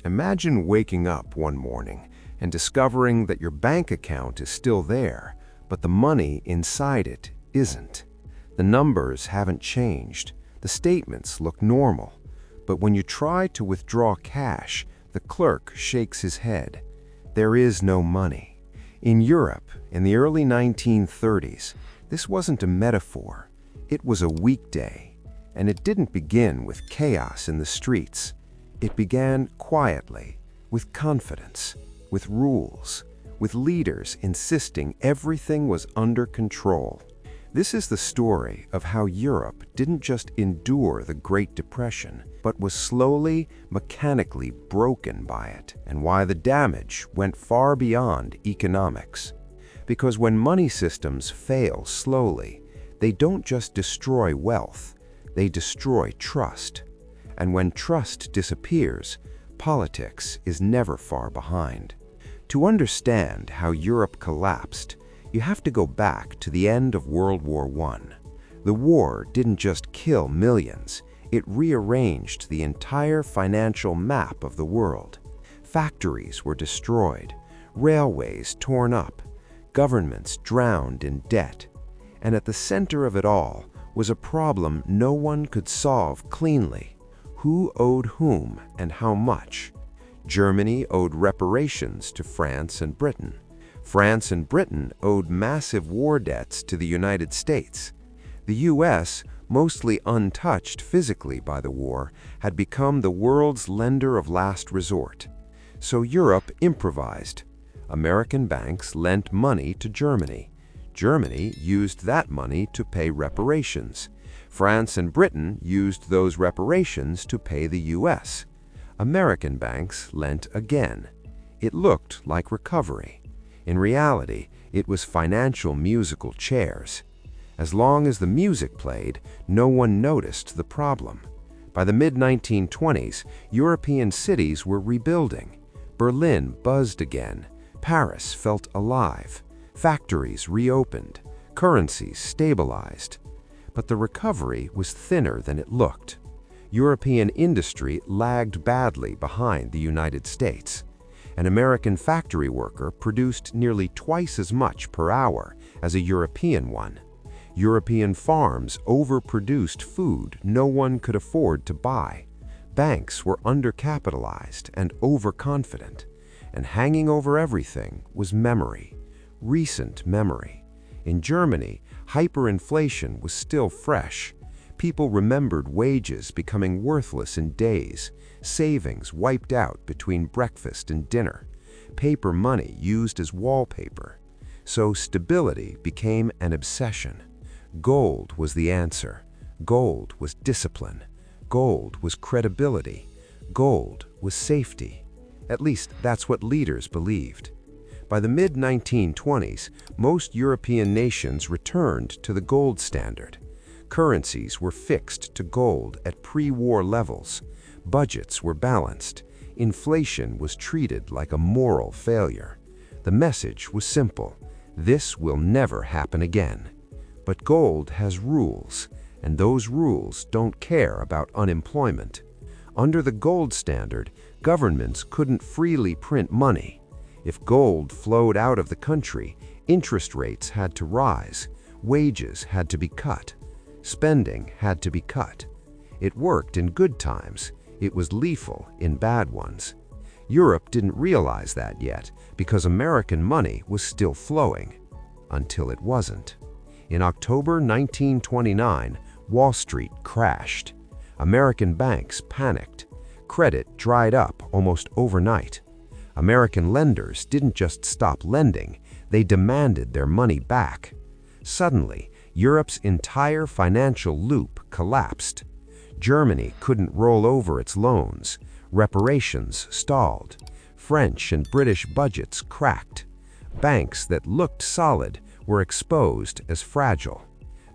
Imagine waking up one morning and discovering that your bank account is still there, but the money inside it isn't. The numbers haven't changed. The statements look normal. But when you try to withdraw cash, the clerk shakes his head. There is no money. In Europe, in the early 1930s, this wasn't a metaphor. It was a weekday. And it didn't begin with chaos in the streets. It began quietly, with confidence, with rules, with leaders insisting everything was under control. This is the story of how Europe didn't just endure the Great Depression, but was slowly, mechanically broken by it, and why the damage went far beyond economics. Because when money systems fail slowly, they don't just destroy wealth, they destroy trust. And when trust disappears, politics is never far behind. To understand how Europe collapsed, you have to go back to the end of World War I. The war didn't just kill millions, it rearranged the entire financial map of the world. Factories were destroyed, railways torn up, governments drowned in debt. And at the center of it all was a problem no one could solve cleanly. Who owed whom and how much? Germany owed reparations to France and Britain. France and Britain owed massive war debts to the United States. The US, mostly untouched physically by the war, had become the world's lender of last resort. So Europe improvised. American banks lent money to Germany. Germany used that money to pay reparations. France and Britain used those reparations to pay the US. American banks lent again. It looked like recovery. In reality, it was financial musical chairs. As long as the music played, no one noticed the problem. By the mid-1920s, European cities were rebuilding. Berlin buzzed again. Paris felt alive. Factories reopened. Currencies stabilized. But the recovery was thinner than it looked. European industry lagged badly behind the United States. An American factory worker produced nearly twice as much per hour as a European one. European farms overproduced food no one could afford to buy. Banks were undercapitalized and overconfident. And hanging over everything was memory, recent memory. In Germany, hyperinflation was still fresh. People remembered wages becoming worthless in days, savings wiped out between breakfast and dinner, paper money used as wallpaper. So stability became an obsession. Gold was the answer. Gold was discipline. Gold was credibility. Gold was safety. At least that's what leaders believed. By the mid-1920s, most European nations returned to the gold standard. Currencies were fixed to gold at pre-war levels. Budgets were balanced. Inflation was treated like a moral failure. The message was simple: this will never happen again. But gold has rules, and those rules don't care about unemployment. Under the gold standard, governments couldn't freely print money. If gold flowed out of the country, interest rates had to rise, wages had to be cut, spending had to be cut. It worked in good times. It was lethal in bad ones. Europe didn't realize that yet because American money was still flowing. Until it wasn't. In October 1929, Wall Street crashed. American banks panicked. Credit dried up almost overnight. American lenders didn't just stop lending, they demanded their money back. Suddenly, Europe's entire financial loop collapsed. Germany couldn't roll over its loans. Reparations stalled. French and British budgets cracked. Banks that looked solid were exposed as fragile.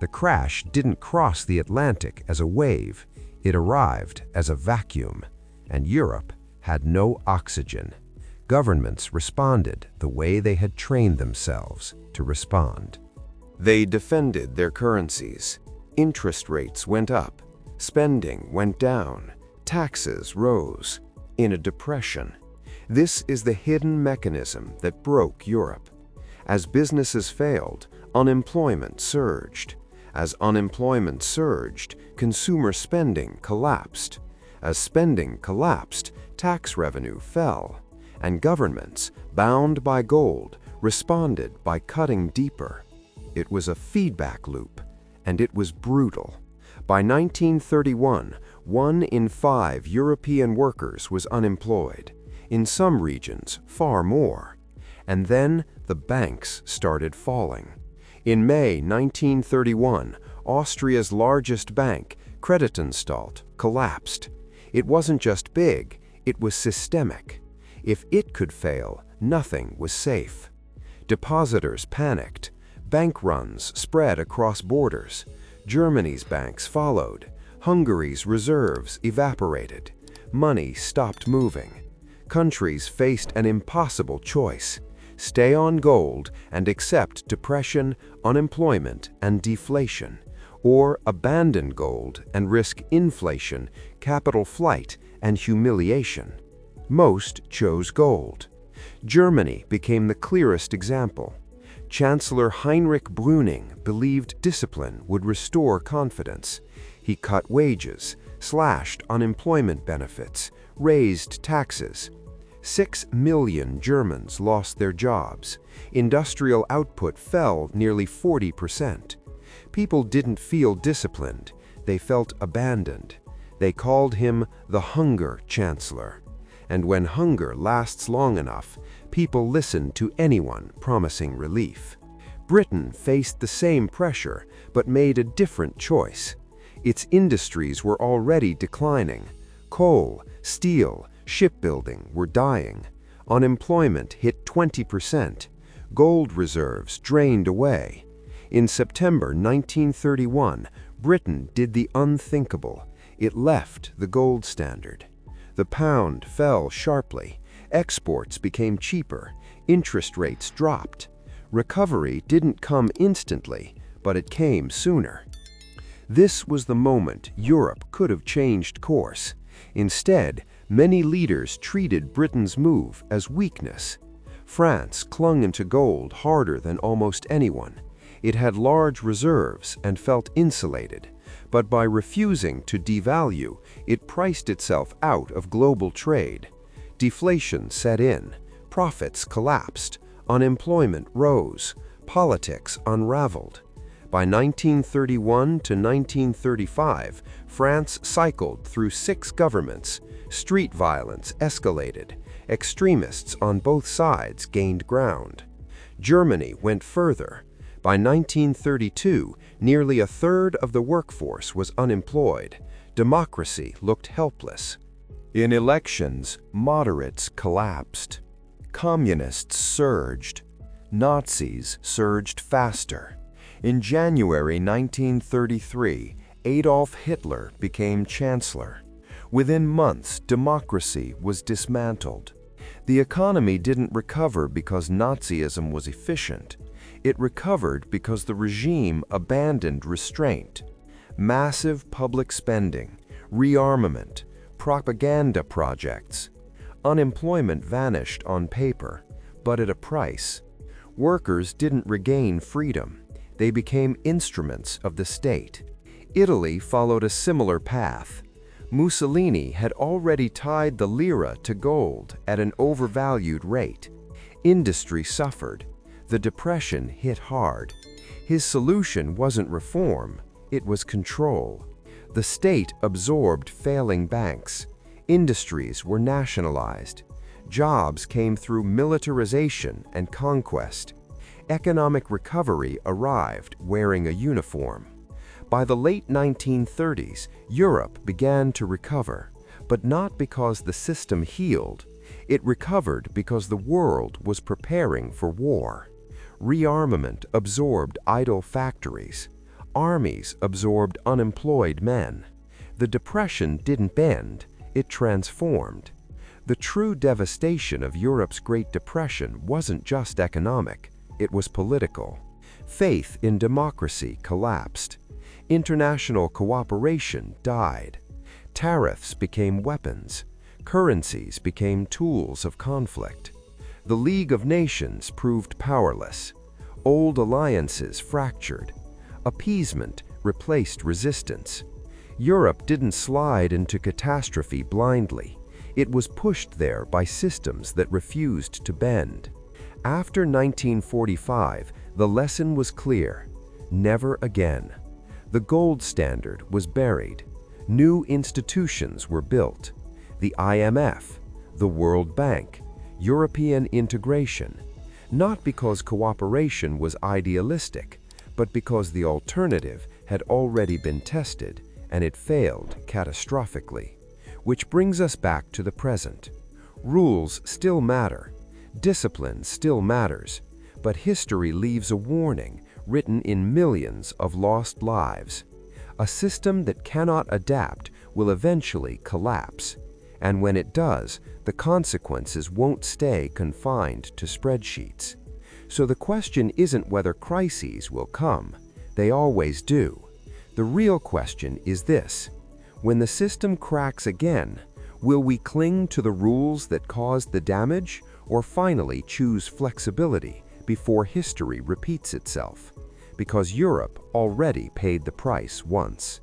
The crash didn't cross the Atlantic as a wave. It arrived as a vacuum. And Europe had no oxygen. Governments responded the way they had trained themselves to respond. They defended their currencies. Interest rates went up. Spending went down. Taxes rose. in a depression. This is the hidden mechanism that broke Europe. As businesses failed, unemployment surged. As unemployment surged, consumer spending collapsed. As spending collapsed, tax revenue fell. And governments, bound by gold, responded by cutting deeper. It was a feedback loop, and it was brutal. By 1931, 1 in 5 European workers was unemployed. In some regions, far more. And then the banks started falling. In May 1931, Austria's largest bank, Creditanstalt, collapsed. It wasn't just big, it was systemic. If it could fail, nothing was safe. Depositors panicked. Bank runs spread across borders. Germany's banks followed. Hungary's reserves evaporated. Money stopped moving. Countries faced an impossible choice: stay on gold and accept depression, unemployment, and deflation, or abandon gold and risk inflation, capital flight, and humiliation. Most chose gold. Germany became the clearest example. Chancellor Heinrich Brüning believed discipline would restore confidence. He cut wages, slashed unemployment benefits, raised taxes. 6 million Germans lost their jobs. Industrial output fell nearly 40%. People didn't feel disciplined. They felt abandoned. They called him the Hunger Chancellor. And when hunger lasts long enough, people listen to anyone promising relief. Britain faced the same pressure, but made a different choice. Its industries were already declining. Coal, steel, shipbuilding were dying. Unemployment hit 20%. Gold reserves drained away. In September 1931, Britain did the unthinkable. It left the gold standard. The pound fell sharply. Exports became cheaper. Interest rates dropped. Recovery didn't come instantly, but it came sooner. This was the moment Europe could have changed course. Instead, many leaders treated Britain's move as weakness. France clung into gold harder than almost anyone. It had large reserves and felt insulated. But by refusing to devalue, it priced itself out of global trade. Deflation set in, profits collapsed, unemployment rose, politics unraveled. By 1931 to 1935, France cycled through 6 governments. Street violence escalated. Extremists on both sides gained ground. Germany went further. By 1932, nearly a third of the workforce was unemployed. Democracy looked helpless. In elections, moderates collapsed. Communists surged. Nazis surged faster. In January 1933, Adolf Hitler became chancellor. Within months, democracy was dismantled. The economy didn't recover because Nazism was efficient. It recovered because the regime abandoned restraint. Massive public spending, rearmament, propaganda projects. Unemployment vanished on paper, but at a price. Workers didn't regain freedom. They became instruments of the state. Italy followed a similar path. Mussolini had already tied the lira to gold at an overvalued rate. Industry suffered. The depression hit hard. His solution wasn't reform, it was control. The state absorbed failing banks. Industries were nationalized. Jobs came through militarization and conquest. Economic recovery arrived wearing a uniform. By the late 1930s, Europe began to recover, but not because the system healed. It recovered because the world was preparing for war. Rearmament absorbed idle factories. Armies absorbed unemployed men. The Depression didn't bend, it transformed. The true devastation of Europe's Great Depression wasn't just economic, it was political. Faith in democracy collapsed. International cooperation died. Tariffs became weapons. Currencies became tools of conflict. The League of Nations proved powerless. Old alliances fractured. Appeasement replaced resistance. Europe didn't slide into catastrophe blindly. It was pushed there by systems that refused to bend. After 1945, the lesson was clear: never again. The gold standard was buried. New institutions were built: the IMF, the World Bank, European integration, not because cooperation was idealistic, but because the alternative had already been tested and it failed catastrophically. Which brings us back to the present. Rules still matter. Discipline still matters. But history leaves a warning written in millions of lost lives. A system that cannot adapt will eventually collapse. And when it does, the consequences won't stay confined to spreadsheets. So the question isn't whether crises will come. They always do. The real question is this: when the system cracks again, will we cling to the rules that caused the damage, or finally choose flexibility before history repeats itself? Because Europe already paid the price once.